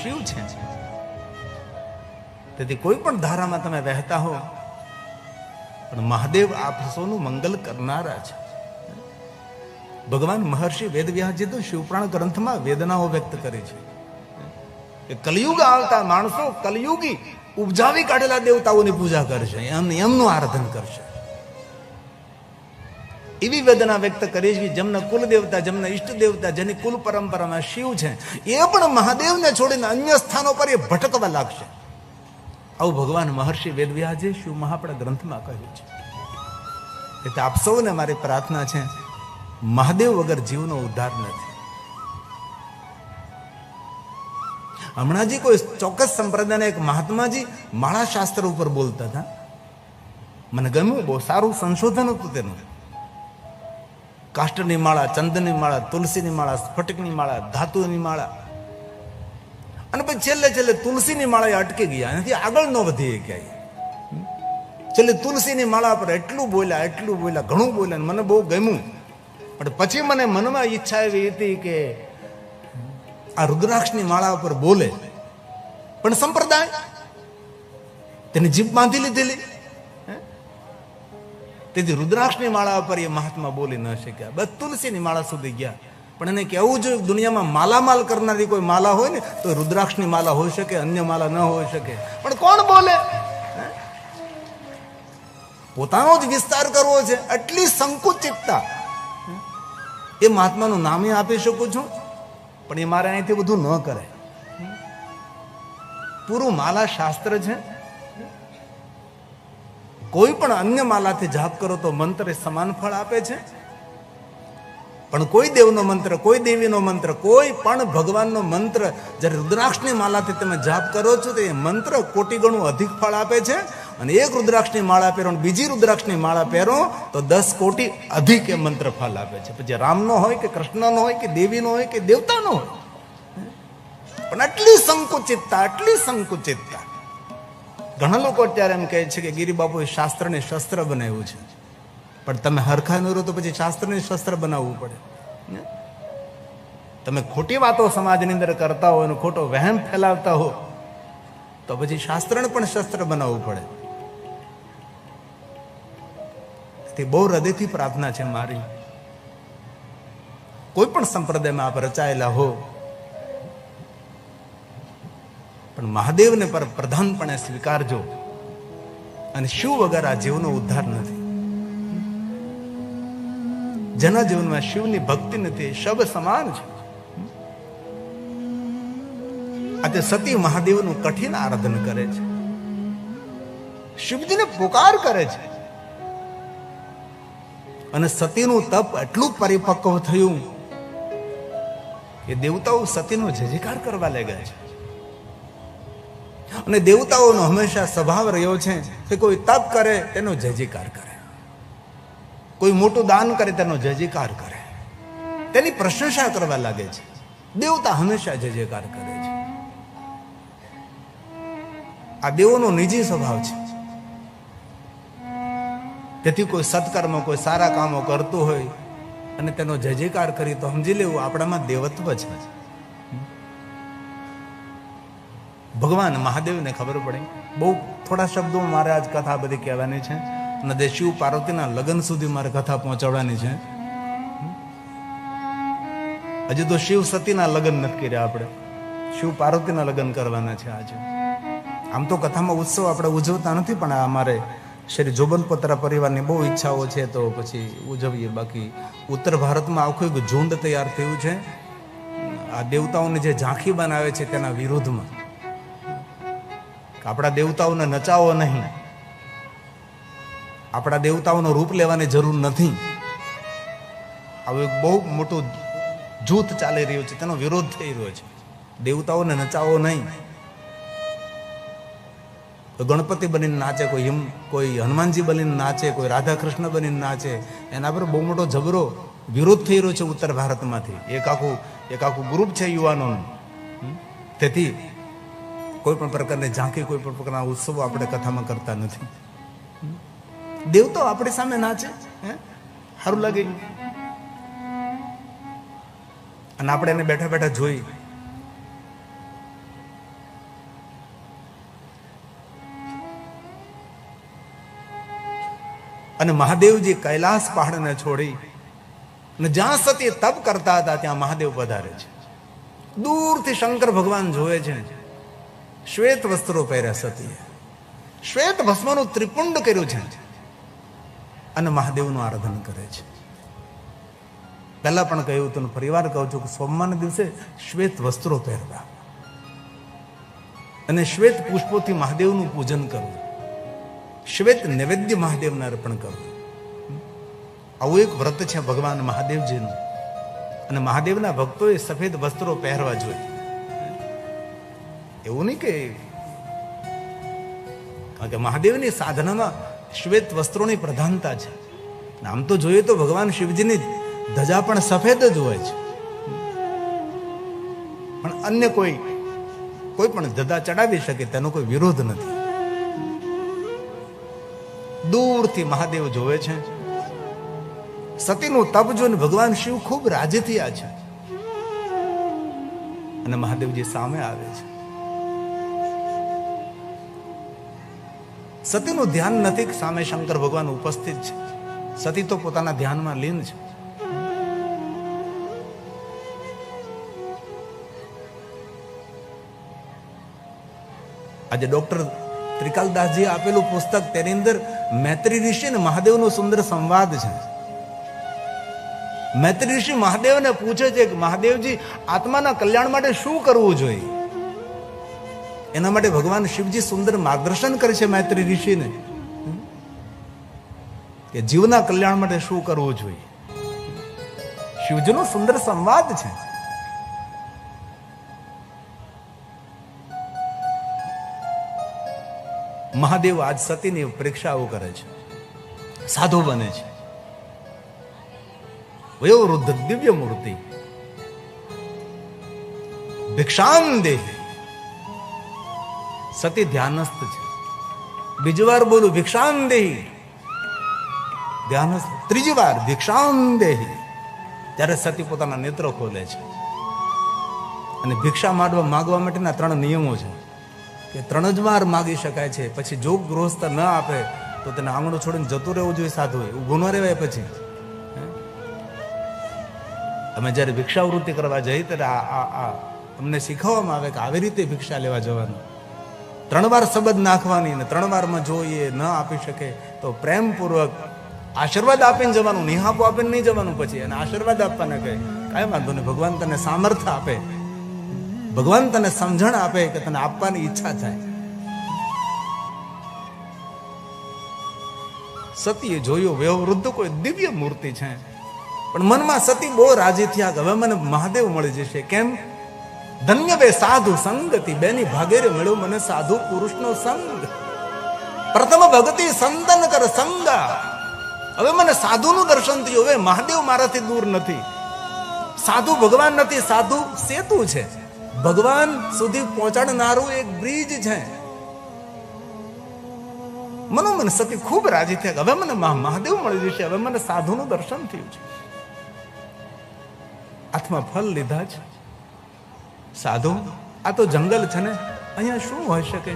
શિવ છે. તેથી કોઈ પણ ધારામાં તમે વહેતા હો, પણ મહાદેવ આપ સૌનું મંગલ કરનારા છે. ભગવાન મહર્ષિ વેદવ્યાસજી તો શિવપુરાણ ગ્રંથમાં વેદનાઓ વ્યક્ત કરી છે કે કલયુગ આવતા માણસો કલયુગી ઉપજાવી કાઢેલા દેવતાઓની પૂજા કરશે, એમનું આરાધન કરશે. એવી વેદના વ્યક્ત કરી છે કે જેમના કુલ દેવતા, જેમના ઈષ્ટ દેવતા, જેની કુલ પરંપરામાં શિવ છે, એ પણ મહાદેવને છોડીને અન્ય સ્થાનો પર એ ભટકવા લાગશે. આવું ભગવાન મહર્ષિ વેદવ્યાસજી શિવ મહાપણા ગ્રંથમાં કહ્યું છે. એટલે આપ સૌને મારી પ્રાર્થના છે, મહાદેવ વગર જીવનો ઉદ્ધાર નથી. હમણાંજી કોઈ ચોક્કસ સંપ્રદાયના એક મહાત્માજી માળા શાસ્ત્ર ઉપર બોલતા હતા. મને ગમ્યું, બહુ સારું સંશોધન હતું તેનું. કાષ્ટની માળા, ચંદનની માળા, તુલસીની માળા, સ્ફટિકની માળા, ધાતુની માળા, અને પછી છેલ્લે તુલસીની માળા એ અટકી ગયા, એનાથી આગળ ન વધી ક્યાંય. છેલ્લે તુલસીની માળા પર એટલું બોલ્યા, ઘણું બોલ્યા, મને બહુ ગમ્યું. પણ પછી મને મનમાં ઈચ્છા એવી હતી કે આ રુદ્રાક્ષની માળા પર બોલે, પણ સંપ્રદાય તેની જીભ બાંધી લીધેલી. તેથી રુદ્રાક્ષની માળા પર એ મહાત્મા બોલી ન શક્યા. બસ તુલસીની માળા સુધી ગયા. પણ એને કહેવું જોઈએ, દુનિયામાં માલામાલ કરનારી કોઈ માલા હોય ને તો રુદ્રાક્ષની માલા હોઈ શકે, અન્ય માલા ન હોઈ શકે. પણ કોણ બોલે? પોતાનો જ વિસ્તાર કરવો છે, આટલી સંકુચિતતા. એ મહાત્માનું નામ આપી શકું છું, પણ એ મારે અહીંથી બધું ન કરે. પૂરું માલા શાસ્ત્ર છે. કોઈ પણ અન્ય માલાથી જાપ કરો તો મંત્ર સમાન ફળ આપે છે. પણ કોઈ દેવનો મંત્ર, કોઈ દેવીનો મંત્ર, કોઈ પણ ભગવાનનો મંત્ર જ્યારે રુદ્રાક્ષની માલાથી તમે જાપ કરો છો તો એ મંત્ર કોટી ગણું અધિક ફળ આપે છે. અને એક રુદ્રાક્ષની માળા પહેરો, બીજી રુદ્રાક્ષની માળા પહેરો તો 10 કોટી અધિક એ મંત્ર ફળ આપે છે. પછી રામનો હોય કે કૃષ્ણનો હોય કે દેવીનો હોય કે દેવતાનો હોય. પણ આટલી સંકુચિતતા. ઘણા લોકો અત્યારે એમ કહે છે કે ગિરિબાપુએ શાસ્ત્રને શસ્ત્ર બનાવ્યું છે. પણ તમે હરખા ન રહો તો પછી શાસ્ત્રને શસ્ત્ર બનાવવું પડે. તમે ખોટી વાતો સમાજની અંદર કરતા હો અને ખોટો વહેમ ફેલાવતા હો તો પછી શાસ્ત્રને પણ શસ્ત્ર બનાવવું પડે. તે બહુ હૃદયથી પ્રાર્થના છે મારી, કોઈ પણ સંપ્રદાયમાં આપ રચાયેલા હો, પણ મહાદેવને પર પ્રધાનપણે સ્વીકારજો. અને શિવ વગર આ જીવનો ઉદ્ધાર નથી. જેના જીવનમાં શિવની ભક્તિ નથી, શબ સમાન છે. આજે સતી મહાદેવનું કઠિન આરાધન કરે છે, શિવજીને પુકાર કરે છે. અને સતીનું તપ એટલું પરિપક્વ થયું કે દેવતાઓ સતીનો જયજયકાર કરવા લાગ્યા છે. અને દેવતાઓનો હંમેશા સ્વભાવ રહ્યો છે કે કોઈ તપ કરે તેનો જયજયકાર કરે, કોઈ મોટું દાન કરે તેનો જયજયકાર કરે, તેની પ્રશંસા કરવા લાગે છે. દેવતા હંમેશા જયજયકાર કરે છે. આ દેવોનો નિજી સ્વભાવ છે. તેથી કોઈ સત્કર્મ, કોઈ સારા કામો કરતું હોય અને તેનો જયજયકાર કરી તો સમજી લેવું આપણામાં દેવત્વ છે. ભગવાન મહાદેવને ખબર પડે. બહુ થોડા શબ્દો મારે આજ કથા બધી કહેવાની છે અને તે શિવ પાર્વતીના લગ્ન સુધી મારે કથા પહોંચાડવાની છે. હજી તો શિવ સતીના લગ્ન નથી કર્યા, આપણે શિવ પાર્વતીના લગ્ન કરવાના છે આજે. આમ તો કથામાં ઉત્સવ આપણે ઉજવતા નથી, પણ અમારે શ્રી જોબનપોતરા પરિવારની બહુ ઈચ્છાઓ છે તો પછી ઉજવીએ. બાકી ઉત્તર ભારતમાં આખું એક ઝુંડ તૈયાર થયું છે આ દેવતાઓને જે ઝાંખી બનાવે છે તેના વિરોધમાં. આપણા દેવતાઓને નચાવો નહીં, આપણા દેવતાઓનો રૂપ લેવાની જરૂર નથી. આવું એક બહુ મોટું જૂથ ચાલી રહ્યું છે, તેનો વિરોધ થઈ રહ્યો છે. દેવતાઓને નચાવો નહીં. ગણપતિ બનીને નાચે, કોઈ હનુમાનજી બનીને નાચે, કોઈ રાધા કૃષ્ણ બનીને નાચે, એના પર બહુ મોટો જબરો વિરોધ થઈ રહ્યો છે ઉત્તર ભારતમાંથી. એક આખું ગ્રુપ છે યુવાનોનું. તેથી કોઈ પણ પ્રકારની ઝાંખી, કોઈ પણ પ્રકારના ઉત્સવો આપણે કથામાં કરતા નથી. દેવતાઓ આપણી સામે નાચે, સારું લાગે, અને આપણે એને બેઠા બેઠા જોઈ. અને મહાદેવજી કૈલાસ પહાડને છોડી અને જ્યાં સતી તપ કરતા હતા ત્યાં મહાદેવ પધારે છે. દૂરથી શંકર ભગવાન જોવે છે. શ્વેત વસ્ત્રો પહેર્યા સતીએ, શ્વેત ભસ્મનું ત્રિપુંડ કર્યું છે અને મહાદેવનું આરાધન કરે છે. પહેલા પણ કહ્યું હતું, ફરીવાર કહું છું કે સોમવારના દિવસે શ્વેત વસ્ત્રો પહેરવા અને શ્વેત પુષ્પોથી મહાદેવનું પૂજન કરવું, શ્વેત નૈવેદ્ય મહાદેવને અર્પણ કરવું. આવું એક વ્રત છે ભગવાન મહાદેવજીનું. અને મહાદેવના ભક્તોએ સફેદ વસ્ત્રો પહેરવા જોઈએ. એવું નહીં કે, કારણ કે મહાદેવની સાધનામાં શ્વેત વસ્ત્રોની પ્રધાનતા છે. આમ તો જોઈએ તો ભગવાન શિવજીની ધજા પણ સફેદ જ હોય છે, પણ અન્ય કોઈ પણ ધજા ચડાવી શકે તેનો કોઈ વિરોધ નથી. દૂરથી મહાદેવ જોવે છે. સતીનું તપ જોઈને ભગવાન શિવ ખૂબ રાજી થયા છે અને મહાદેવજી સામે આવે છે. સતીનું ધ્યાન નથી કે સામે શંકર ભગવાન ઉપસ્થિત છે. સતી તો પોતાના ધ્યાનમાં લીન છે. આજે ડોક્ટર ત્રિકાલદાસજી આપેલું પુસ્તક, તેની અંદર મૈત્રી ઋષિ અને મહાદેવનો સુંદર સંવાદ છે. મૈત્રી ઋષિ મહાદેવને પૂછે છે કે મહાદેવજી, આત્માના કલ્યાણ માટે શું કરવું જોઈએ? એના માટે ભગવાન શિવજી સુંદર માર્ગદર્શન કરે છે મૈત્રી ઋષિને કે જીવના કલ્યાણ માટે શું કરવું જોઈએ. શિવજીનો સુંદર સંવાદ છે. મહાદેવ આજ સતીની પરીક્ષાઓ કરે છે, સાધુ બને છે. વયોવૃદ્ધ દિવ્ય મૂર્તિ ભિક્ષામ દેહી. સતી ધ્યાનસ્થ છે. બીજી વાર બોલું, ભિક્ષામ દેહી, ધ્યાનસ્થ. ત્રીજી વાર ભિક્ષામ દેહી. ત્યારે સતી પોતાના નેત્રો ખોલે છે અને ભિક્ષા માગવા માટેના 3 નિયમો છે કે 3 જ વાર માગી શકાય છે. પછી જો ગૃહસ્થ ન આપે તો તેને આંગણું છોડીને જતું રહેવું જોઈએ. સાધુ ઊભું ન રહેવાય. પછી અમે જયારે ભિક્ષાવૃત્તિ કરવા જઈએ ત્યારે અમને શીખવવામાં આવે કે આવી રીતે ભિક્ષા લેવા જવાનું. 3 વાર શબ્દ નાખવાની ને 3 વારમાં જો એ ન આપી શકે તો પ્રેમપૂર્વક આશીર્વાદ આપીને જવાનું, નિહાપો આપીને નહીં જવાનું. પછી અને આશીર્વાદ આપવાના કહે, કાંઈ વાંધો નહીં, ભગવાન તને સામર્થ્ય આપે, ભગવાન તને સમજણ આપે કે તને આપવાની ઈચ્છા થાય. સતીએ જોયું વયોવૃદ્ધ કોઈ દિવ્ય મૂર્તિ છે, પણ મનમાં સતી બહુ રાજી થયા કે હવે મને મહાદેવ મળી જશે. કેમ? ધન્ય બે સાધુ સંગતિ, બેની ભાગેરે મળ્યો મને સાધુ પુરુષનો સંગ. પ્રથમ ભક્તિ સંતન કર સંગા. હવે મને સાધુનું દર્શન થયું. હવે મહાદેવ મારાથી દૂર નથી. સાધુ ભગવાન નથી, સાધુ સેતુ છે. ભગવાન સુધી પહોંચાડનારું એક બ્રિજ છે. મનોમન સતી ખૂબ રાજી થયા. હવે મને મહાદેવ મળી જશે, હવે મને સાધુનું દર્શન થયું છે. હાથમાં ફલ લીધા છે. સાધુ, આ તો જંગલ છે ને, અહીંયા શું હોઈ શકે?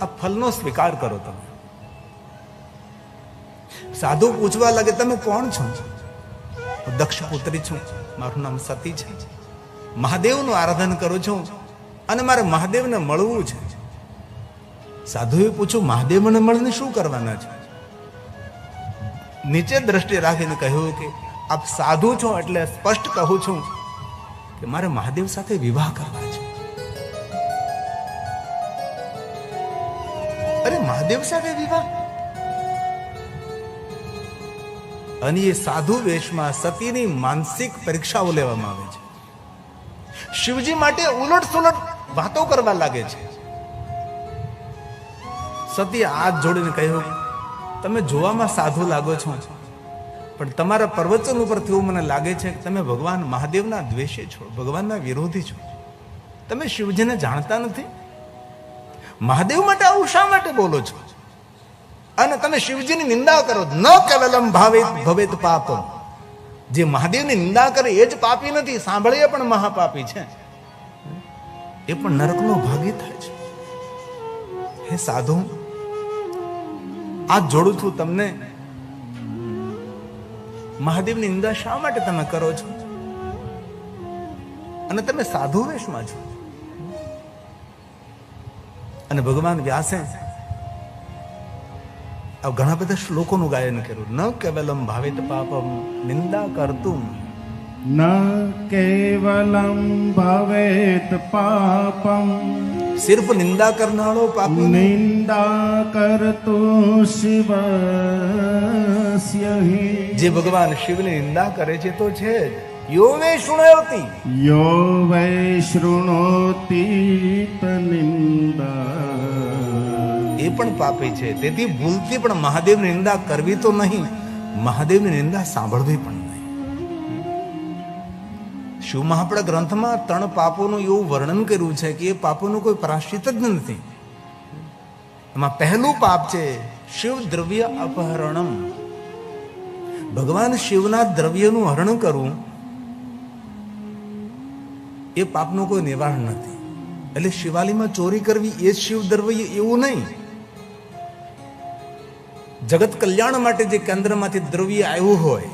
આ ફલનો સ્વીકાર કરો તમે. સાધુ પૂછવા લાગે, તમે કોણ છો? દક્ષ પુત્રી છું, મારું નામ સતી છે, મહાદેવનું આરાધન કરું છું અને મારે મહાદેવને મળવું છે. સાધુએ પૂછ્યું, મહાદેવને મળીને શું કરવાના છે? નીચે દ્રષ્ટિ રાખીને કહ્યું કે આપ સાધુ છો એટલે સ્પષ્ટ કહું છું કે મારે મહાદેવ સાથે વિવાહ કરવા છે. અરે મહાદેવ સાથે વિવાહ? અને એ સાધુ વેશમાં સતીની માનસિક પરીક્ષાઓ લેવામાં આવે છે. શિવજી માટે ઉલટ સુલટ વાતો કરવા લાગે છે. સતીએ હાથ જોડીને કહ્યું, તમે જોવામાં સાધુ લાગો છો, પણ તમારા પ્રવચન ઉપરથી એવું મને લાગે છે કે તમે ભગવાન મહાદેવના દ્વેષી છો, ભગવાનના વિરોધી છો. તમે શિવજીને જાણતા નથી. મહાદેવ માટે આવું શા માટે બોલો છો? અને તમે શિવજીની નિંદા કરો. ન કેવલમ ભાવેત ભવેત પાપમ. જે મહાદેવની નિંદા કરે એ જ પાપી નથી, સાંભળીએ પણ મહાપાપી છે, એ પણ નરકનો ભાગી થાય છે. હે સાધુ, આ જોડું છું તમને મહાદેવની નિંદા શા માટે તમે કરો છો? અને તમે સાધુ વેશમાં છો. અને ભગવાન વ્યાસે આ ઘણા બધા શ્લોકોનું ગાયન કર્યું. ન કેવલમ ભાવિત પાપમ નિંદા કરતું, ન કેવલમ ભવેત પાપમ, સિર્ફ નિંદા કરનારો પાપી નિંદા કરતો શિવસ્ય હિ, જે ભગવાન શિવની નિંદા કરે છે તો છે જ. યો વે શૃણોતિ, યો વૈ શૃણોતિ નિંદા, એ પણ પાપી છે. તેથી ભૂલથી પણ મહાદેવની નિંદા કરવી તો નહીં, મહાદેવની નિંદા સાંભળવી પણ નહીં. શિવ મહાપડા ગ્રંથમાં 3 પાપોનું એવું વર્ણન કર્યું છે કે એ પાપોનું કોઈ પ્રાશ્ચિત જ નથી. એમાં પહેલું પાપ છે શિવ દ્રવ્ય અપહરણમ. ભગવાન શિવના દ્રવ્યનું હરણ કરવું એ પાપનું કોઈ નિવારણ નથી. એટલે શિવાલીમાં ચોરી કરવી એ શિવ દ્રવ્ય એવું નહીં. જગત કલ્યાણ માટે જે કેન્દ્રમાંથી દ્રવ્ય આવ્યું હોય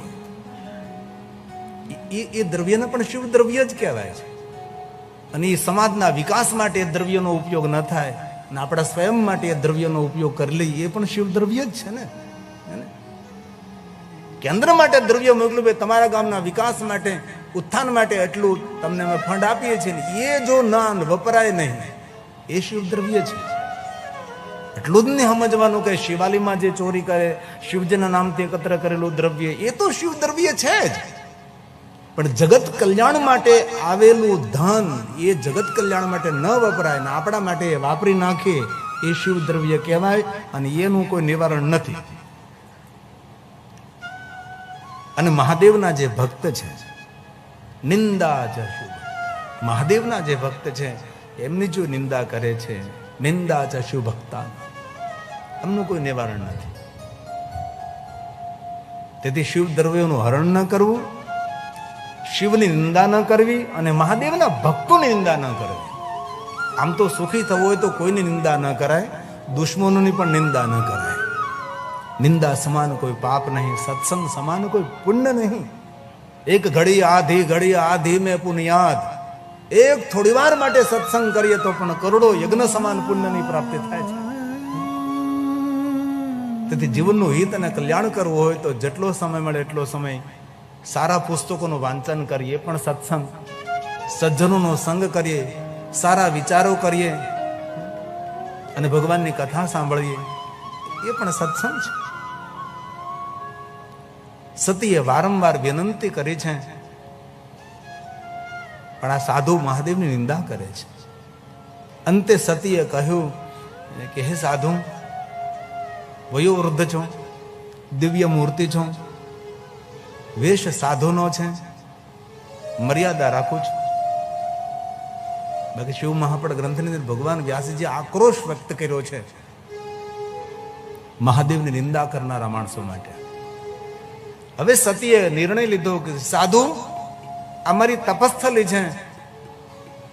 એ દ્રવ્યને પણ શિવ દ્રવ્ય જ કહેવાય છે. અને એ સમાજના વિકાસ માટે એ દ્રવ્યનો ઉપયોગ ન થાય અને આપણા સ્વયં માટે એ દ્રવ્યનો ઉપયોગ કરી લઈએ એ પણ શિવ દ્રવ્ય જ છે ને. કેન્દ્ર માટે દ્રવ્ય મોકલું, ભાઈ તમારા ગામના વિકાસ માટે, ઉત્થાન માટે એટલું તમને અમે ફંડ આપીએ છીએ ને, એ જો ના વપરાય નહીં એ શિવ દ્રવ્ય છે. એટલું જ નહીં સમજવાનું કે શિવાલીમાં જે ચોરી કરે, શિવજીના નામથી એકત્ર કરેલું દ્રવ્ય એ તો શિવ દ્રવ્ય છે જ, પણ જગત કલ્યાણ માટે આવેલું ધન એ જગત કલ્યાણ માટે ન વપરાય ને આપણા માટે વાપરી નાખીએ એ શિવ દ્રવ્ય કહેવાય. અને એનું કોઈ નિવારણ નથી. અને મહાદેવના જે ભક્ત છે, નિંદા જ શુભ, મહાદેવના જે ભક્ત છે એમની જો નિંદા કરે છે, નિંદા ચ શુભક્તા, એમનું કોઈ નિવારણ નથી. તેથી શિવ દ્રવ્યોનું હરણ ન કરવું, શિવની નિંદા ન કરવી અને મહાદેવના ભક્તોની નિંદા ન કરવી. આમ તો સુખી થવું હોય તો કોઈની નિંદા ન કરાય, દુશ્મનોની પણ નિંદા ન કરાય. નિંદા સમાન કોઈ પાપ નહીં, સત્સંગ સમાન કોઈ પુણ્ય નહીં. એક ઘડી આધી મેં પુણ્યાદ, એક થોડી વાર માટે સત્સંગ કરીએ તો પણ કરોડો યજ્ઞ સમાન પુણ્યની પ્રાપ્તિ થાય છે. તેથી જીવનનું હિત અને કલ્યાણ કરવું હોય તો જેટલો સમય મળે એટલો સમય સારા પુસ્તકોનું વાંચન કરીએ, પણ સત્સંગ, સજ્જનોનો સંગ કરીએ, સારા વિચારો કરીએ અને ભગવાનની કથા સાંભળીએ, એ પણ સત્સંગ છે. સતીએ વારંવાર વિનંતી કરી છે, પણ આ સાધુ મહાદેવની નિંદા કરે છે. અંતે સતીએ કહ્યું કે હે સાધુ, વયોવૃદ્ધ છો, દિવ્ય મૂર્તિ છો, વેશ સાધુનો છે, મર્યાદા રાખું છું. બાકી શિવ મહાપડ ગ્રંથની અંદર ભગવાન વ્યાસજીએ આક્રોશ વ્યક્ત કર્યો છે મહાદેવની નિંદા કરનારા માણસો માટે. હવે સતીએ નિર્ણય લીધો કે સાધુ, અમારી તપસ્થલી છે,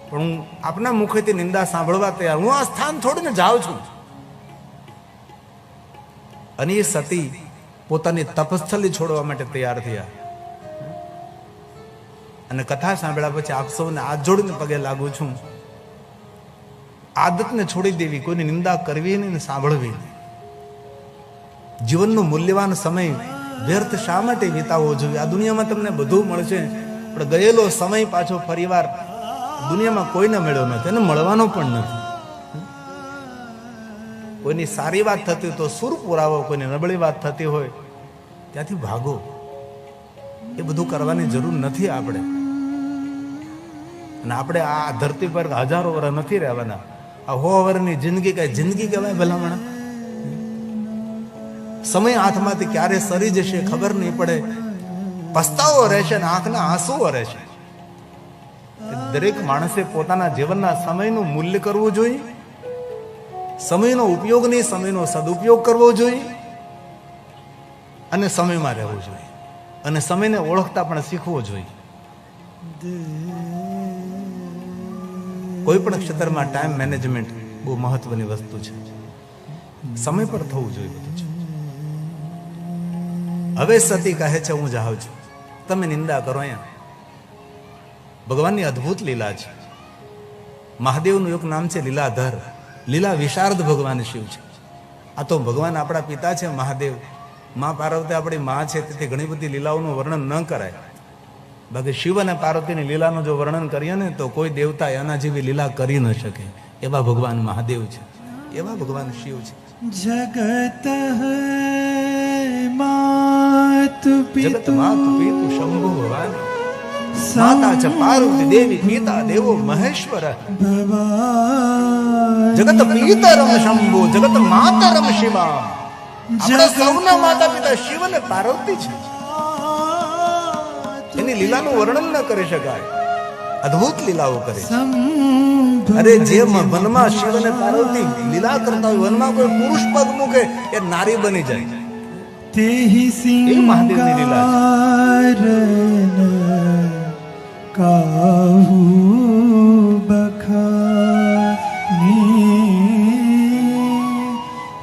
પણ હું આપના મુખેથી નિંદા સાંભળવા તૈયાર, હું આ સ્થાન છોડીને જાઉં છું. અને એ સતી પોતાની તપસ્થલી છોડવા માટે તૈયાર થયા. અને કથા સાંભળ્યા પછી આપ સૌને હાથ જોડીને પગે લાગુ છું, આદતને છોડી દેવી, કોઈની નિંદા કરવી નહીં, સાંભળવી નહીં. જીવનનો મૂલ્યવાન સમય વ્યર્થ શા માટે વિતાવવો જોઈએ? આ દુનિયામાં તમને બધું મળશે, પણ ગયેલો સમય પાછો ફરીવાર દુનિયામાં કોઈને મળ્યો નથી અને મળવાનો પણ નથી. કોઈની સારી વાત થતી હોય તો સુર પુરાવો, કોઈની નબળી વાત થતી હોય ત્યાંથી ભાગો. એ બધું કરવાની જરૂર નથી આપણે. અને આપણે આ ધરતી પર હજારો વર્ષ નથી રહેવાના. આ 100 વર્ષની જિંદગી કઈ જિંદગી કહેવાય ભલામણ? સમય હાથમાંથી ક્યારે સરી જશે ખબર નહીં પડે. પસ્તાવો રહેશે ને આંખના આંસુઓ રહેશે. દરેક માણસે પોતાના જીવનના સમયનું મૂલ્ય કરવું જોઈએ, સમયનો ઉપયોગ નહીં, સમયનો સદુપયોગ કરવો જોઈએ અને સમયમાં રહેવું જોઈએ અને સમયને ઓળખતા પણ શીખવો જોઈએ. કોઈ પણ ક્ષેત્રમાં ટાઈમ મેનેજમેન્ટ બહુ મહત્વની વસ્તુ છે. સમય પર થવું જોઈએ બધું છે. હવે સતી કહે છે હું જાઉં છું, તમે નિંદા કરો. અહીંયા ભગવાનની અદ્ભુત લીલા છે. મહાદેવનું એક નામ છે લીલાધર, લીલા વિશારદ ભગવાન શિવ છે. આ તો ભગવાન આપણા પિતા છે મહાદેવ. મા પાર્વતી આપણી મા છે, તેથી ઘણી બધી લીલાઓનું વર્ણન ન કરાય. બાકી શિવ અને પાર્વતીની લીલાનું જો વર્ણન કરીએ ને તો કોઈ દેવતા એના જેવી લીલા કરી ન શકે. એવા ભગવાન મહાદેવ છે, એવા ભગવાન શિવ છે. જગત માતુ જગત માતુ પિતુ શંભુ ભગવાન, માતા છે પાર્વતી દેવી, પિતા દેવો મહેશ્વર. જગત પિતરમ શંભુ, જગત માતરમ શિવા. આપણા સૌના માતા પિતા શિવ અને પાર્વતી છે. એની લીલાનું વર્ણન ન કરી શકાય. અદ્ભુત લીલાઓ કરે છે. અરે જે વનમાં શિવ અને પાર્વતી લીલા કરતા હોય, વનમાં કોઈ પુરુષ પગ મૂકે એ નારી બની જાય. એ મહાદેવની લીલા છે. કાહુ બખાની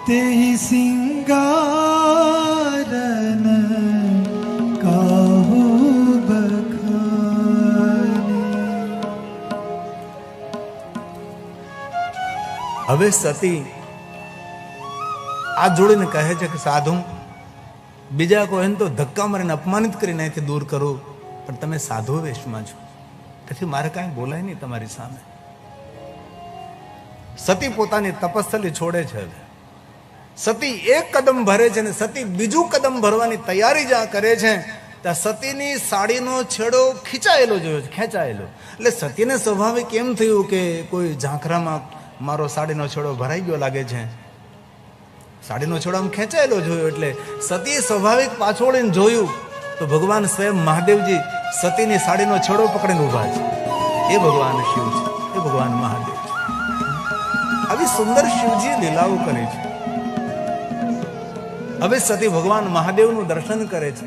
તેહી સિંગારન કાહુ બખાની. હવે સતી આ જોડીને કહે છે કે સાધુ, બીજા કોઈ તો ધક્કા મારીને અપમાનિત કરીને અહીંથી દૂર કરો, પણ તમે સાધુ વેશમાં છો, તેથી મારે કાંઈ બોલાય નહીં તમારી સામે. સતી પોતાની તપસ્થલી છોડે છે. સતી એક કદમ ભરે છે ને સતી બીજું કદમ ભરવાની તૈયારી જ્યાં કરે છે ત્યાં સતીની સાડીનો છેડો ખેંચાયેલો જોયો છે, ખેંચાયેલો. એટલે સતીને સ્વાભાવિક એમ થયું કે કોઈ ઝાંખરામાં મારો સાડીનો છેડો ભરાઈ ગયો લાગે છે. સાડીનો છેડો આમ ખેંચાયેલો જોયો એટલે સતી સ્વાભાવિક પાછોડીને જોયું તો ભગવાન સ્વયં મહાદેવજી સતીની સાડીનો છેડો પકડીને ઉભા છે. એ ભગવાન શિવ છે, એ ભગવાન મહાદેવ છે. આવી સુંદર શિવજી લીલાઓ કરે છે. હવે સતી ભગવાન મહાદેવનું દર્શન કરે છે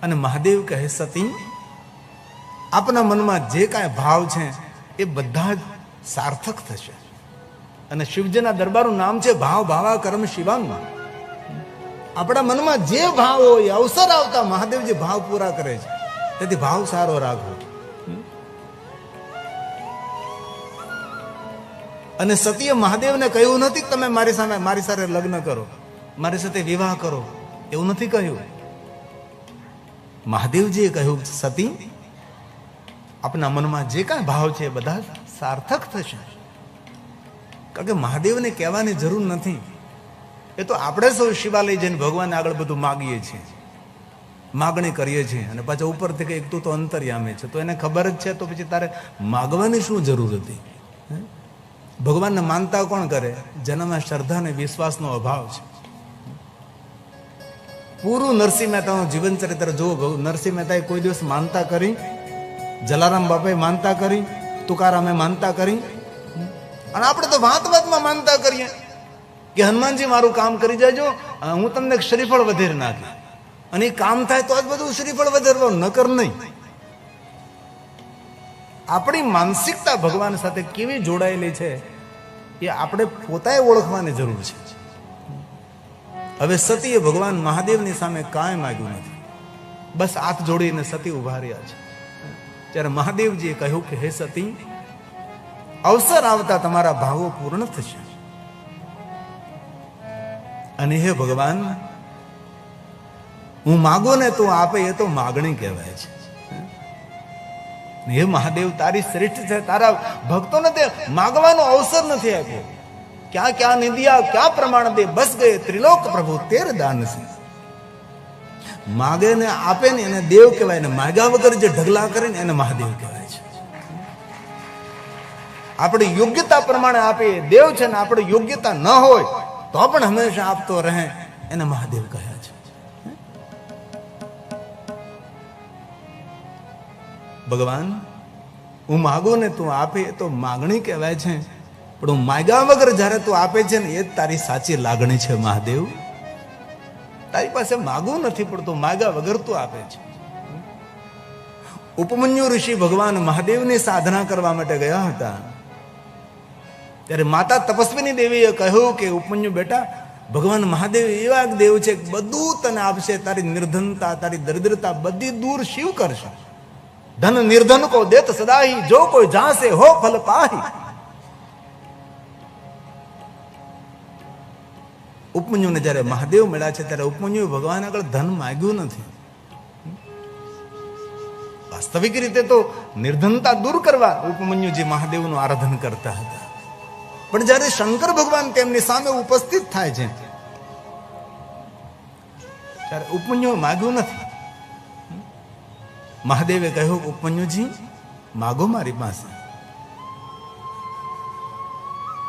અને મહાદેવ કહે, સતી આપના મનમાં જે કાંઈ ભાવ છે એ બધા જ સાર્થક થશે. અને શિવજીના દરબારનું નામ છે ભાવ ભાવા કર્મ શિવાંગ. આપણા મનમાં જે ભાવ હોય અવસર આવતા મહાદેવજી ભાવ પૂરા કરે છે. તેથી ભાવ સારો રાખવો. અને સતીએ મહાદેવને કહ્યું નથી કે તમે મારી સાથે લગ્ન કરો, મારી સાથે વિવાહ કરો, એવું નથી કહ્યું. મહાદેવજીએ કહ્યું, સતી આપના મનમાં જે કાંઈ ભાવ છે એ બધા સાર્થક થશે. કારણ કે મહાદેવને કહેવાની જરૂર નથી. એ તો આપણે સૌ શિવાલય જઈને ભગવાન આગળ બધું માગીએ છીએ, માગણી કરીએ છીએ, અને પાછા ઉપરથી કંઈક તું તો અંતર્યામી છે, તો એને ખબર જ છે, તો પછી તારે માગવાની શું જરૂર હતી? ભગવાનને માનતા કોણ કરે? જેનામાં શ્રદ્ધા અને વિશ્વાસનો અભાવ છે. પૂરું નરસિંહ મહેતાનું જીવન ચરિત્ર જુઓ. નરસિંહ મહેતાએ કોઈ દિવસ માનતા કરી? જલારામ બાપાએ માનતા કરી? તુકારામે માનતા કરી? અને આપણે તો વાત વાતમાં માનતા કરીએ કે હનુમાનજી મારું કામ કરી જાજો, હું તમને શ્રીફળ વધેરી નાખી. અને એ કામ થાય તો જ બધું શ્રીફળ વધેરવાનું, નકર નહીં. આપણી માનસિકતા ભગવાન સાથે કેવી જોડાયેલી છે એ આપણે પોતાએ ઓળખવાની જરૂર છે. હવે સતીએ ભગવાન મહાદેવની સામે કાંઈ માંગ્યું નથી, બસ હાથ જોડીને સતી ઉભા રહ્યા છે. ત્યારે મહાદેવજીએ કહ્યું કે હે સતી, અવસર આવતા તમારા ભાવો પૂર્ણ થશે. અને હે ભગવાન, હું માગો ને તો આપે, એ તો માગણી કહેવાય છે. હે મહાદેવ, તારી શ્રેષ્ઠ છે, તારા ભક્તોને તે માગવાનો અવસર નથી આપ્યો. ક્યાં ક્યાં નિંદિયા, ક્યાં પ્રમાણ દે, બસ ગયે ત્રિલોક પ્રભુ તેર દાન છે. માગે ને આપે ને એને દેવ કહેવાય, ને માગ્યા વગર જે ઢગલા કરે ને એને મહાદેવ કહેવાય છે. આપણી યોગ્યતા પ્રમાણે આપે દેવ છે, ને આપણી યોગ્યતા ન હોય તો પણ હંમેશા આપતો રહે એને મહાદેવ કહ્યા છે. ભગવાન, હું માગું ને તું આપે તો માગણી કહેવાય છે, પણ હું માગ્યા વગર જ્યારે તું આપે છે ને એ જ તારી સાચી લાગણી છે. મહાદેવ, તારી પાસે માગવું નથી પડતું, માગ્યા વગર તું આપે છે. ઉપમન્યુ ઋષિ ભગવાન મહાદેવની સાધના કરવા માટે ગયા હતા. ત્યારે માતા તપસ્વીની દેવીએ કહ્યું કે ઉપમન્યુ બેટા, ભગવાન મહાદેવ એવા દેવ છે કે બધું તને આપશે, તારી નિર્ધનતા, તારી દરિદ્રતા બધી દૂર શિવ કરશે. ધન નિર્ધન કો દેત સદાહી, જો કોઈ જાસે હો ફલ પાહી. ઉપમન્યુને જ્યારે મહાદેવ મળ્યા છે ત્યારે ઉપમન્યુએ ભગવાન આગળ ધન માંગ્યું નથી. વાસ્તવિક રીતે તો નિર્ધનતા દૂર કરવા ઉપમન્યુજી મહાદેવનું આરાધન કરતા હતા. પણ જ્યારે શંકર ભગવાન તેમની સામે ઉપસ્થિત થાય છે ત્યારે ઉપમન્યુએ માગ્યું નથી. મહાદેવે કહ્યું, ઉપમન્યુજી માગો મારી પાસે.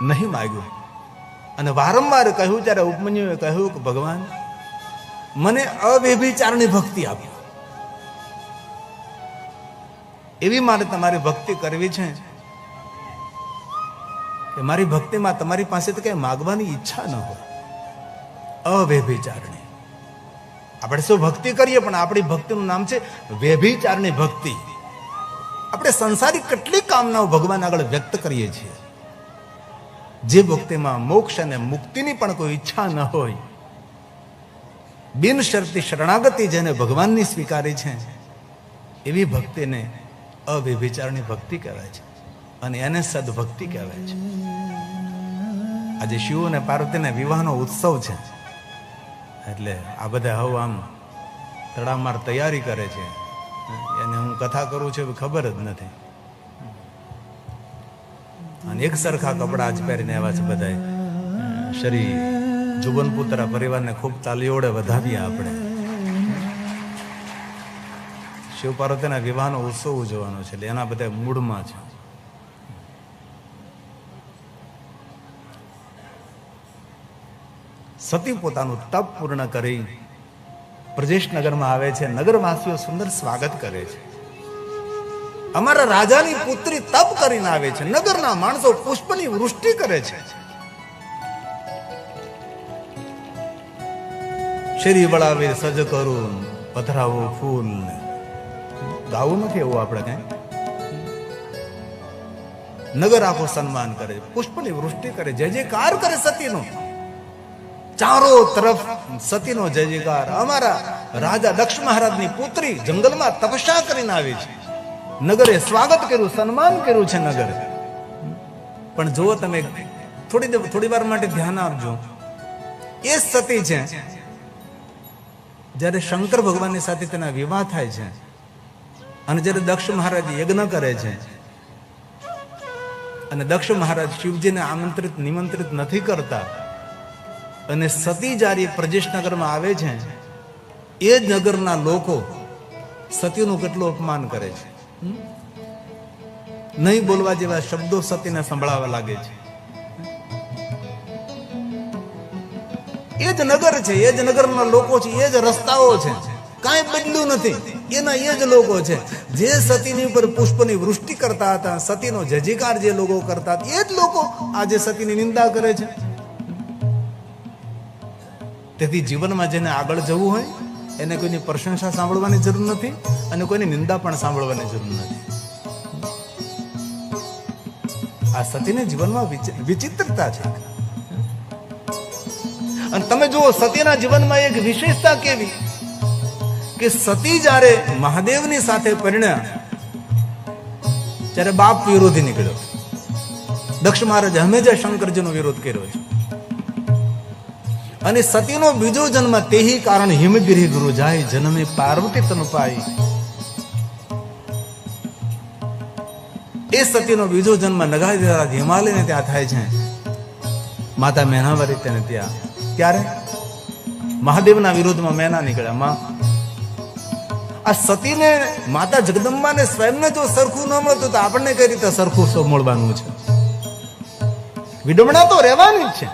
નહીં માગ્યું. અને વારંવાર કહ્યું ત્યારે ઉપમન્યુએ કહ્યું કે ભગવાન મને અવ્યભિચારની ભક્તિ આપો. એવી મારે તમારી ભક્તિ કરવી છે કે મારી ભક્તિમાં તમારી પાસે તો કઈ માગવાની ઈચ્છા ન હોય. અવ્યભિચારણી. આપણે શું ભક્તિ કરીએ પણ આપણી ભક્તિનું નામ છે વ્યભિચારની ભક્તિ. આપણે સંસારિક કેટલી કામનાઓ ભગવાન આગળ વ્યક્ત કરીએ છીએ, જે ભક્તિમાં મોક્ષ અને મુક્તિની પણ કોઈ ઈચ્છા ન હોય. બિનશરતી શરણાગતિ જેને ભગવાનની સ્વીકારી છે એવી ભક્તિને અવ્યભિચારની ભક્તિ કહેવાય છે અને એને સદભક્તિ કહેવાય છે. આજે શિવ અને પાર્વતીના વિવાહનો ઉત્સવ છે એટલે આ બધા હવે આમ તડામાર તૈયારી કરે છે. એને હું કથા કરું છું ખબર જ નથી. અને એક સરખા કપડા આજ પહેરીને આવ્યા છે બધા. શ્રી જુબનપુત્રા પરિવારને ખૂબ તાલીઓડે વધાવીએ આપણે. શિવ પાર્વતીના વિવાહનો ઉત્સવ ઉજવવાનો છે એટલે એના બધા મૂડમાં છે. સતી પોતાનું તપ પૂર્ણ કરી પ્રજેશ નગરમાં આવે છે. નગરવાસીઓ સુંદર સ્વાગત કરે છે. અમારા રાજાની પુત્રી તપ કરીને આવે છે. નગરના માણસો પુષ્પની વૃષ્ટિ કરે છે. શેરી વળાવે સજ કરું પધરાવો ફૂલ. ગાવું નથી એવું આપણે કઈ. નગર આખો સન્માન કરે, પુષ્પની વૃષ્ટિ કરે, જય જયકાર કરે સતીનો. ચારો તરફ સતીનો જય જયકાર. અમારા રાજા દક્ષ મહારાજની પુત્રી જંગલમાં તપસ્યા કરીને આવી છે. નગરે સ્વાગત કર્યું, સન્માન કર્યું છે નગરે. પણ જુઓ તમે થોડી વાર માટે ધ્યાન આપજો. એ સતી છે જ્યારે શંકર ભગવાનની સાથે તેના વિવાહ થાય છે અને જ્યારે દક્ષ મહારાજ યજ્ઞ કરે છે અને દક્ષ મહારાજ શિવજીને નિમંત્રિત નથી કરતા અને સતી જ્યારે પ્રજેશનગરમાં આવે છે એ જ નગરના લોકો સતીનું કેટલું અપમાન કરે છે. નહીં બોલવા જેવા શબ્દો સતીને સંભળાવા લાગે છે. એ જ નગર છે, એ જ નગરના લોકો છે, એ જ રસ્તાઓ છે, કાંઈ બદલ્યું નથી. એના એ જ લોકો છે જે સતીની ઉપર પુષ્પની વૃષ્ટિ કરતા હતા, સતીનો જયજયકાર જે લોકો કરતા હતા, એ જ લોકો આજે સતીની નિંદા કરે છે. તેથી જીવનમાં જેને આગળ જવું હોય એને કોઈની પ્રશંસા સાંભળવાની જરૂર નથી અને કોઈની નિંદા પણ સાંભળવાની જરૂર નથી. આ સતીને જીવનમાં વિચિત્રતા છે. અને તમે જુઓ સતીના જીવનમાં એક વિશેષતા કેવી કે સતી જ્યારે મહાદેવની સાથે પરિણ્યા ત્યારે બાપ વિરોધી નીકળ્યો. દક્ષ મહારાજ હંમેશા શંકરજીનો વિરોધ કર્યો છે. અને સતીનો બીજો જન્મ તેહી કારણ હિમગીરી ગુરુ જાય જન્મે પાર્વતી તન પાઈ. એ સતીનો બીજો જન્મ નગારી હિમાલયને ત્યાં થાય છે. માતા મેનાવરી તેને ત્યાં ત્યારે મહાદેવના વિરોધમાં મેના નીકળ્યા. માં આ સતીને માતા જગદંબાને સ્વયંને જો સરખું ન મળતું તો આપણને કઈ રીતે સરખું મળવાનું છે? વિડમણા તો રહેવાની જ છે.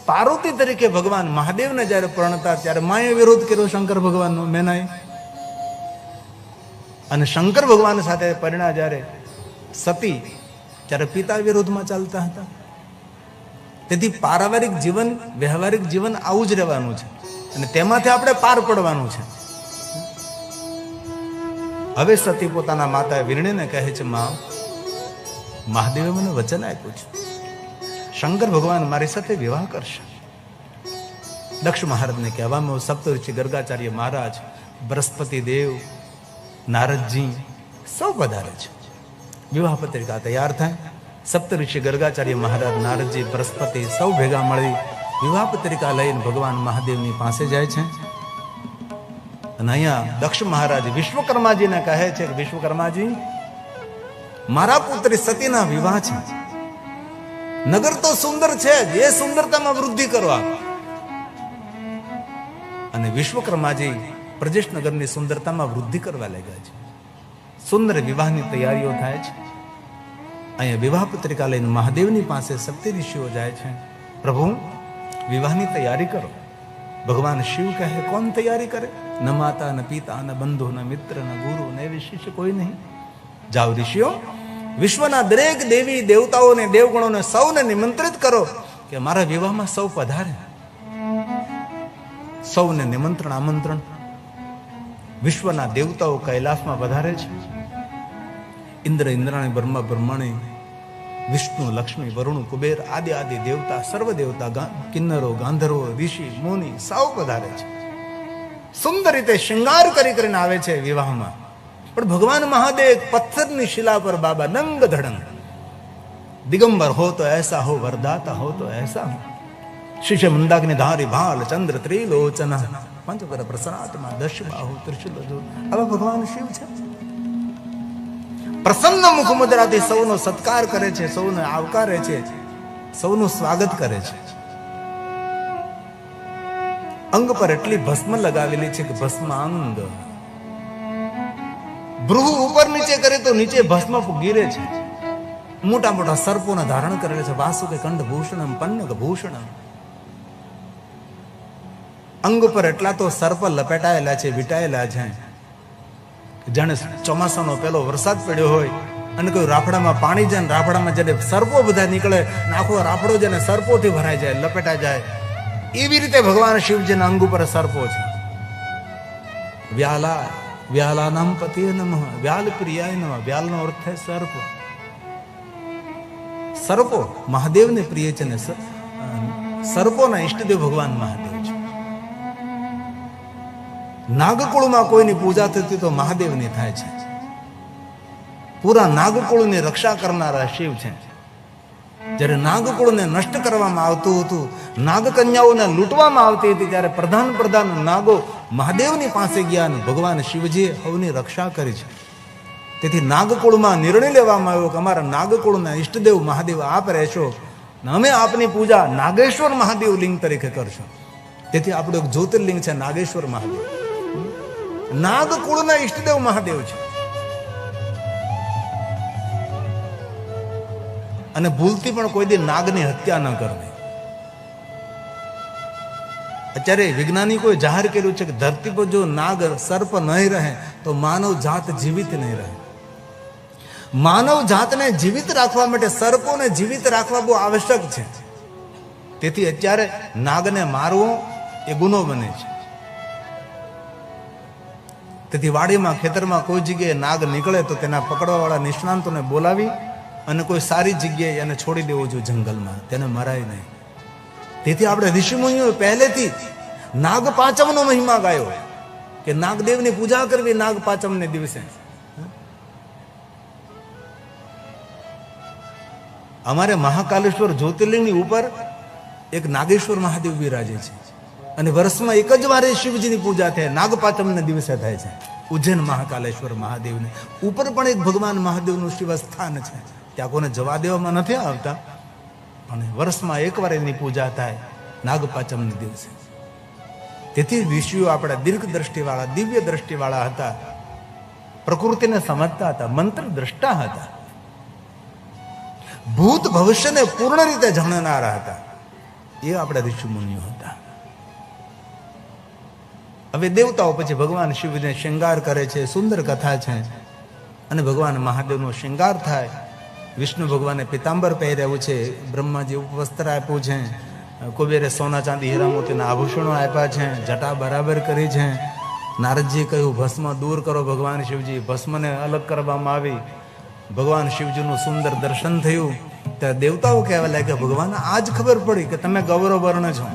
પાર્વતી તરીકે ભગવાન મહાદેવને જયારે પરણતા ત્યારે માએ વિરોધ કર્યો શંકર ભગવાનનો, મેનાએ. અને શંકર ભગવાન સાથે પરિણા જ્યારે સતી ત્યારે પિતા વિરોધમાં ચાલતા હતા. તેથી પારિવારિક જીવન, વ્યવહારિક જીવન આવું જ રહેવાનું છે અને તેમાંથી આપણે પાર પડવાનું છે. હવે સતી પોતાના માતા વીરણીને કહે છે, માં, મહાદેવે મને વચન આપ્યું છે, શંકર ભગવાન મારી સાથે વિવાહ કરશે. દક્ષ મહારાજને કહેવામાં સપ્તઋષિ ગર્ગાચાર્ય મહારાજ, બૃહસ્પતિ દેવ, નારદજી સૌ પધારે છે. વિવાહ પત્રિકા તૈયાર થાય. સપ્તઋષિ ગર્ગાચાર્ય મહારાજ, નારદજી, બૃહસ્પતિ સૌ ભેગા મળી વિવાહ પત્રિકા લઈને ભગવાન મહાદેવની પાસે જાય છે. અને અહીંયા દક્ષ મહારાજ વિશ્વકર્માજીને કહે છે કે વિશ્વકર્માજી, મારા પુત્રી સતીના વિવાહ છે. નગર તો સુંદર છે જ, એ સુંદરતામાં વૃદ્ધિ કરો આપ. અને વિશ્વકર્માજી પ્રજેશ નગરની સુંદરતામાં વૃદ્ધિ કરવા લાગ્યા છે. સુંદર વિવાહની તૈયારીઓ થાય છે. અહીંયા વિવાહ પત્રિકા લઈને મહાદેવની પાસે સપ્ત ઋષિઓ જાય છે. પ્રભુ, વિવાહની તૈયારી કરો. ભગવાન શિવ કહે, કોણ તૈયારી કરે? ન માતા, ન પિતા, ન બંધુ, ન મિત્ર, ન ગુરુ, ન એવી શિષ્ય કોઈ નહીં. જાઓ ઋષિઓ, વિશ્વના દરેક દેવી દેવતાઓને, દેવગણોને સૌને નિમંત્રિત કરો કે મારા વિવાહમાં સૌ પધારે. સૌને નિમંત્રણ, આમંત્રણ. વિશ્વના દેવતાઓ કૈલાસમાં પધારે છે. ઇન્દ્ર, ઇન્દ્રાણી, બ્રહ્મા, બ્રહ્મણી, વિષ્ણુ, લક્ષ્મી, વરુણ, કુબેર આદિ આદિ દેવતા, સર્વ દેવતા, કિન્નરો, ગાંધર્વો, ઋષિ, મુનિ સૌ પધારે છે. સુંદર રીતે શૃંગાર કરીને આવે છે વિવાહમાં. પણ ભગવાન મહાદેવ પથ્થરની શિલા પર બાબા નંગ ધડંગ, દિગંબર હો તો એસા હો, વરદાતા હો તો એસા હો, શિષ્ય મંદાગ્નિ ધારી ભાલ ચંદ્ર ત્રિલોચન, પંચકર પ્રસન્નાત્મા દશ બાહુ ત્રિશુલ. આવા ભગવાન શિવ છે. પ્રસન્ન મુખ મુદ્રાથી સૌનો સત્કાર કરે છે, સૌને આવકારે છે, સૌનું સ્વાગત કરે છે. અંગ પર એટલી ભસ્મ લગાવેલી છે કે ભસ્મ અંગ. ભ્રુવ ઉપર નીચે કરે તો નીચે ભસ્મ ગીરે છે. મોટા મોટા સર્પોને ધારણ કરેલા છે. વાસુકે કંઠ ભૂષણમ પન્નગ ભૂષણમ. અંગ પર એટલા તો સર્પ લપેટાયેલા છે, વીંટાયેલા છે. જાણે ચોમાસાનો પેલો વરસાદ પડ્યો હોય અને કોઈ રાફડામાં પાણી જાય, રાફડામાં જ્યારે સર્પો બધા નીકળે, આખો રાફડો જેને સર્પોથી ભરાઈ જાય, લપેટાઈ જાય, એવી રીતે ભગવાન શિવજીના અંગ ઉપર સર્પો છે. વ્યાલા, વ્યાલા નામ પતિએ નમઃ, વ્યાલ પ્રિયાય નમઃ. વ્યાલનો અર્થ થાય સર્પ. સર્પો મહાદેવને પ્રિય છે ને સર્પોના ઈષ્ટદેવ ભગવાન મહાદેવ છે. નાગકુળમાં કોઈની પૂજા થતી તો મહાદેવની થાય છે. પૂરા નાગકુળની રક્ષા કરનારા શિવ છે. જ્યારે નાગકુળને નષ્ટ કરવામાં આવતું હતું, નાગકન્યાઓને લૂંટવામાં આવતી હતી, ત્યારે પ્રધાન નાગો મહાદેવની પાસે ગયા અને ભગવાન શિવજીએ સૌની રક્ષા કરી છે. તેથી નાગકુળમાં નિર્ણય લેવામાં આવ્યો કે અમારા નાગકુળના ઈષ્ટદેવ મહાદેવ આપ રહેશો, અમે આપની પૂજા નાગેશ્વર મહાદેવ લિંગ તરીકે કરશું. તેથી આપણું એક જ્યોતિર્લિંગ છે નાગેશ્વર મહાદેવ. નાગકુળના ઈષ્ટદેવ મહાદેવ છે. અને ભૂલથી પણ કોઈ દી નાગની હત્યા ન કરવી. અત્યારે વૈજ્ઞાનિકોએ જાહેર કર્યું છે કે ધરતી પર જો નાગ, સર્પ નહીં રહે તો માનવ જાત જીવિત નહીં રહે. માનવ જાતને જીવિત રાખવા માટે સર્પોને જીવિત રાખવા બહુ આવશ્યક છે. તેથી અત્યારે નાગને મારવો એ ગુનો બને છે. તેથી વાડીમાં, ખેતરમાં કોઈ જગ્યાએ નાગ નીકળે તો તેના પકડવાવાળા નિષ્ણાંતોને બોલાવી અને કોઈ સારી જગ્યાએ એને છોડી દેવો જોઈએ જંગલમાં, તેને મરાય નહીં. તેથી આપણે ઋષિમુનિઓએ પહેલેથી નાગ પાંચમનો મહિમા ગાયો કે નાગદેવની પૂજા કરવી નાગ પાંચમને દિવસે. અમારે મહાકાલેશ્વર જ્યોતિર્લિંગની ઉપર એક નાગેશ્વર મહાદેવ બિરાજે છે અને વર્ષમાં એક જ વાર શિવજીની પૂજા થાય, નાગ પાંચમને દિવસે થાય છે. ઉજ્જૈન મહાકાલેશ્વર મહાદેવને ઉપર પણ એક ભગવાન મહાદેવનું શિવ સ્થાન છે. ત્યાં કોને જવા દેવામાં નથી આવતા, અને વર્ષમાં એકવાર એની પૂજા થાય નાગ પાંચમને દિવસે. તેથી ઋષિઓ આપણા દીર્ઘ દ્રષ્ટિવાળા, દિવ્ય દ્રષ્ટિવાળા હતા, પ્રકૃતિને સમજતા હતા, મંત્ર દ્રષ્ટા હતા, ભૂત ભવિષ્યને પૂર્ણ રીતે જાણનારા હતા. એ આપણા ઋષિ મુનિઓ હતા. હવે દેવતાઓ પછી ભગવાન શિવને શૃંગાર કરે છે. સુંદર કથા છે. અને ભગવાન મહાદેવનો શૃંગાર થાય. વિષ્ણુ ભગવાને પિતાંબર પહેર્યું છે, બ્રહ્માજી ઉપવસ્ત્ર આપ્યું છે, કુબેરે સોના ચાંદી હીરા મોતીના આભૂષણો આપ્યા છે, જટા બરાબર કરી છે. નારદજીએ કહ્યું ભસ્મ દૂર કરો ભગવાન શિવજી. ભસ્મને અલગ કરવામાં આવી. ભગવાન શિવજીનું સુંદર દર્શન થયું. ત્યારે દેવતાઓ કહેવા લાગ્યા ભગવાન આજ ખબર પડી કે તમે ગૌરવ વર્ણ છો.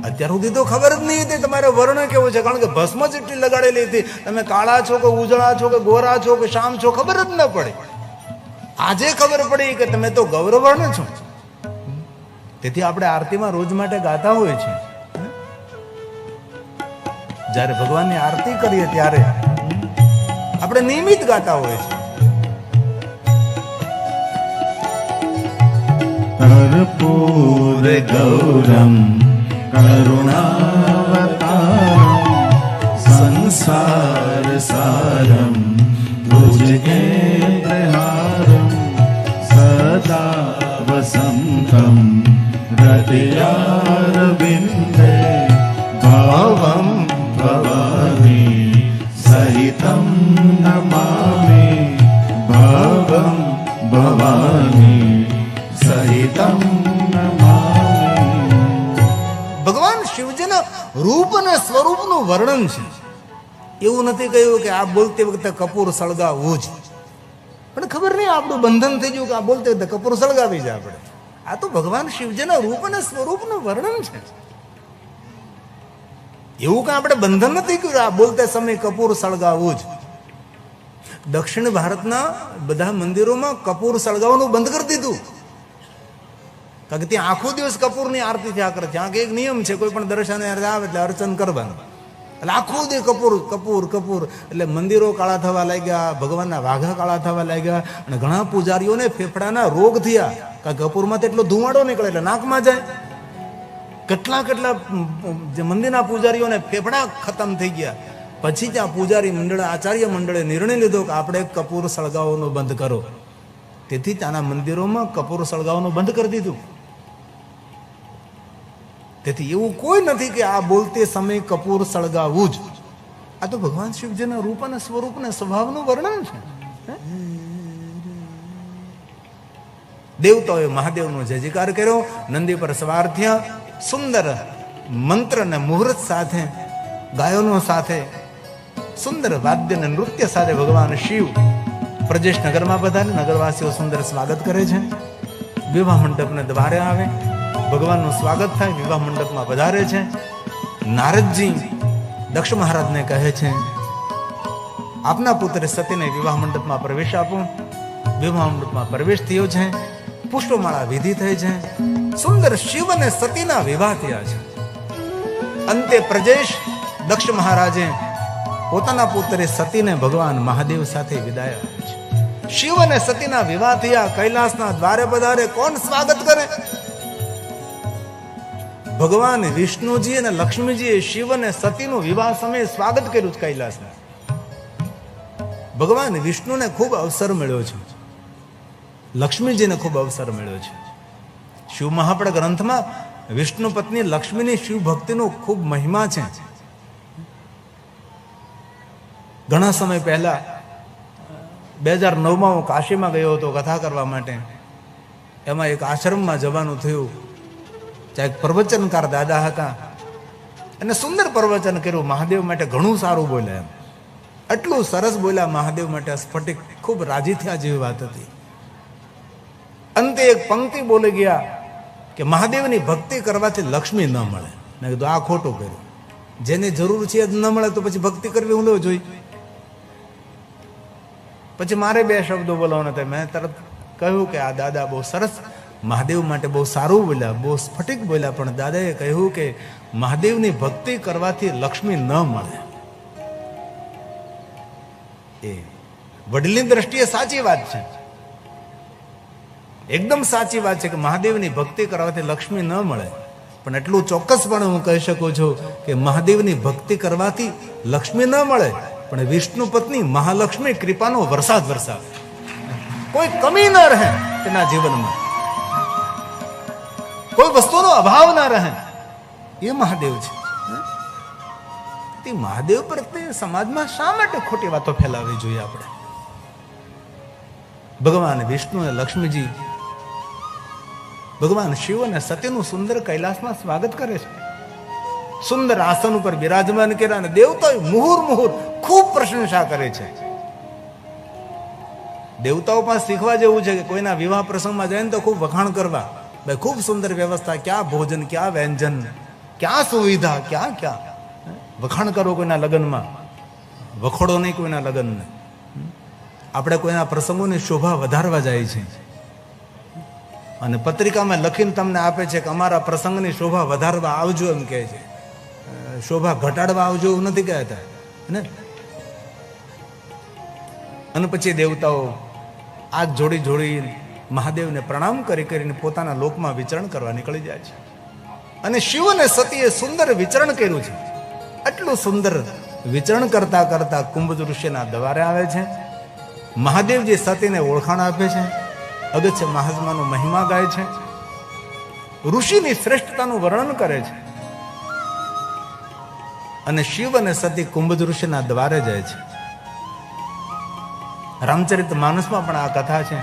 અત્યાર સુધી તો ખબર જ નહીં હતી તમારે વર્ણ કેવું છે, કારણ કે ભસ્મ જ એટલી લગાડેલી હતી, તમે કાળા છો કે ઉજળા છો કે ગોરા છો કે શામ છો ખબર જ ન પડે. આજે ખબર પડી કે તમે તો ગૌરવર્ણ છો. તેથી આપણે આરતીમાં રોજ માટે ગાતા હોય છે. જ્યારે ભગવાનની આરતી કરીએ ત્યારે આપણે નિયમિત ગાતા હોય છે. कर्पूर गौरम करुणावतारम संसार सारम भुजगेन्द्रहारम सदा वसंतम हृदयारविंदे भावम भवानी सहितं नमामि भावम भवानी સહિતમ નમામિ. ભગવાન શિવજીના રૂપ અને સ્વરૂપનું વર્ણન છે. એવું નથી કહ્યું કે આ બોલતી વખતે કપૂર સળગાવવું જ, પણ ખબર નહીં આપણું બંધન થઈ ગયું કે આ બોલતી વખતે કપૂર સળગાવી જાય આપણે. આ તો ભગવાન શિવજીના રૂપ અને સ્વરૂપનું વર્ણન છે. એવું કે આપણે બંધન નથી કર્યું આ બોલતા સમય કપૂર સળગાવવું જ. દક્ષિણ ભારતના બધા મંદિરોમાં કપૂર સળગાવવાનું બંધ કરી દીધું, કારણ કે ત્યાં આખો દિવસ કપૂરની આરતી થયા કરે. ત્યાં એક નિયમ છે, કોઈ પણ દર્શન આવે એટલે અર્ચન કરવાનું, એટલે આખો દિવસ કપૂર કપૂર કપૂર. એટલે મંદિરો કાળા થવા લાગ્યા, ભગવાનના વાઘા કાળા થવા લાગ્યા, અને ઘણા પૂજારીઓને ફેફડાના રોગ થયા, કારણ કે કપૂરમાં તો એટલો ધુમાડો નીકળે એટલે નાકમાં જાય. કેટલા જે મંદિરના પૂજારીઓને ફેફડા ખતમ થઈ ગયા. પછી ત્યાં પૂજારી મંડળ, આચાર્ય મંડળે નિર્ણય લીધો કે આપણે કપૂર સળગાવવાનું બંધ કરો. તેથી ત્યાંના મંદિરોમાં કપૂર સળગાવવાનું બંધ કરી દીધું. તેથી એવું કોઈ નથી કે આ બોલતે સમય કપૂર સળગાવવું જ. આ તો ભગવાન શિવજીના રૂપ અને સ્વરૂપ અને સ્વભાવનું વર્ણન છે. દેવતાઓએ મહાદેવનો જય જયકાર કર્યો, નંદી પર સવાર થયા, સુંદર મંત્ર અને મુહૂર્ત સાથે, ગાયોનો સાથે, સુંદર વાદ્ય અને નૃત્ય સાથે ભગવાન શિવ પ્રજેશ નગરમાં પધારે. નગરવાસીઓ સુંદર સ્વાગત કરે છે. વિવાહ મંડપને દ્વારે આવે, ભગવાનનું સ્વાગત થાય, વિવાહ મંડપમાં પધારે છે. નારદજી દક્ષ મહારાજને કહે છે, આપના પુત્ર સતીને વિવાહ મંડપમાં પ્રવેશ આપો. વિવાહ મંડપમાં પ્રવેશ થયો છે, પુષ્પમાળા વિધિ થઈ છે, સુંદર શિવ અને સતીના વિવાહ થયા છે. અંતે પ્રજેશ દક્ષ મહારાજે પોતાના પુત્રે સતીને ભગવાન મહાદેવ સાથે વિદાય આપે છે. શિવ અને સતીના વિવાહ થયા, કૈલાસના દ્વારે પધારે. કોણ સ્વાગત કરે? ભગવાન વિષ્ણુજી અને લક્ષ્મીજીએ શિવ અને સતીનું વિવાહ સમયે સ્વાગત કર્યું છે કૈલાસમાં. ભગવાન વિષ્ણુને ખૂબ અવસર મળ્યો છે, લક્ષ્મીજીને ખૂબ અવસર મળ્યો છે. શિવ મહાપડ ગ્રંથમાં વિષ્ણુ પત્ની લક્ષ્મીની શિવ ભક્તિનો ખૂબ મહિમા છે. ઘણા સમય પહેલા 2009માં હું કાશીમાં ગયો હતો કથા કરવા માટે. એમાં એક આશ્રમમાં જવાનું થયું. ત્યાં એક પ્રવચનકાર દાદા હતા, અને સુંદર પ્રવચન કર્યું. મહાદેવ માટે ઘણું સારું બોલ્યા, એમ એટલું સરસ બોલ્યા મહાદેવ માટે. સ્ફટિક ખૂબ રાજી થયા જેવી વાત હતી. અંતે એક પંક્તિ બોલી ગયા કે મહાદેવની ભક્તિ કરવાથી લક્ષ્મી ન મળે. મેં કીધું આ ખોટું કર્યું. જેને જરૂર છે જ ન મળે તો પછી ભક્તિ કરવી હું જોઈએ. પછી મારે 2 શબ્દો બોલવાના હતા. મેં તરત કહ્યું કે આ દાદા બહુ સરસ મહાદેવ માટે બહુ સારું બોલ્યા, બહુ સ્ફટિક બોલ્યા, પણ દાદાએ કહ્યું કે મહાદેવની ભક્તિ કરવાથી લક્ષ્મી ન મળે. એ વડીલની દ્રષ્ટિએ સાચી વાત છે, એકદમ સાચી વાત છે કે મહાદેવની ભક્તિ કરવાથી લક્ષ્મી ન મળે. પણ એટલું ચોક્કસપણે હું કહી શકું છું કે મહાદેવની ભક્તિ કરવાથી લક્ષ્મી ન મળે, પણ વિષ્ણુ પત્ની મહાલક્ષ્મી કૃપાનો વરસાદ વરસાવે. કોઈ કમી ન રહે તેના જીવનમાં, કોઈ વસ્તુનો અભાવ ન રહે. એ મહાદેવ છે. તે મહાદેવ પ્રત્યે સમાજમાં શા માટે ખોટી વાતો ફેલાવવી જોઈએ આપણે? ભગવાન વિષ્ણુ અને લક્ષ્મીજી, ભગવાન શિવ અને સતીનું સુંદર કૈલાસમાં સ્વાગત કરે છે. સુંદર આસન ઉપર બિરાજમાન કર્યા, અને દેવતાઓ મુહુર મુહુર ખૂબ પ્રશંસા કરે છે. દેવતાઓ પાસે શીખવા જેવું છે કે કોઈના વિવાહ પ્રસંગમાં જાય ને તો ખૂબ વખાણ કરવા. ભાઈ ખૂબ સુંદર વ્યવસ્થા, ક્યાં ભોજન, ક્યાં વ્યંજન, ક્યાં સુવિધા, ક્યાં ક્યાં વખાણ કરો કોઈના લગ્નમાં, વખોડો નહીં કોઈના લગ્નને. આપણે કોઈના પ્રસંગોની શોભા વધારવા જાય છે અને પત્રિકામાં લખીને તમને આપે છે કે અમારા પ્રસંગની શોભા વધારવા આવજો એમ કહે છે. શોભા ઘટાડવા આવજો એવું નથી કહેતા ને. અને પછી દેવતાઓ આગ જોડી જોડી મહાદેવને પ્રણામ કરી કરીને પોતાના લોકમાં વિચરણ કરવા નીકળી જાય છે. અને શિવ અને સતીએ સુંદર વિચરણ કર્યું છે. આટલું સુંદર વિચરણ કરતા કરતા કુંભજ ઋષિના દ્વારે આવે છે. મહાદેવજી સતીને ઓળખાણ આપે છે, અગત્ય મહાત્માનો મહિમા ગાય છે, ઋષિની શ્રેષ્ઠતાનું વર્ણન કરે છે. અને શિવ અને સતી કુંભજ ઋષિના દ્વારે જાય છે. રામચરિત માનસમાં પણ આ કથા છે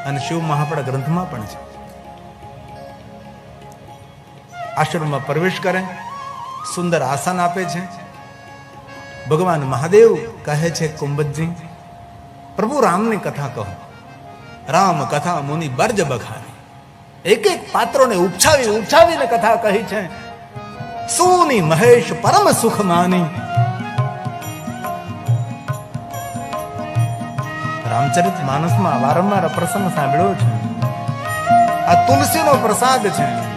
અને શિવ મહાપડા ગ્રંથમાં પણ છે. આશ્રમમાં પ્રવેશ કરે, સુંદર આસન આપે છે. ભગવાન મહાદેવ કહે છે, કુંભજી પ્રભુ રામની કથા કહો. રામ કથા મુનિ બર્જ બખાની. એક એક પાત્રોને ઉપછાવી ઉપછાવીને કથા કહી છે. સુની મહેશ પરમ સુખ માની. રામચરિત માનસમાં વારંવાર પ્રસંગ સાંભળ્યો છે. આ તુલસીનો પ્રસાદ છે.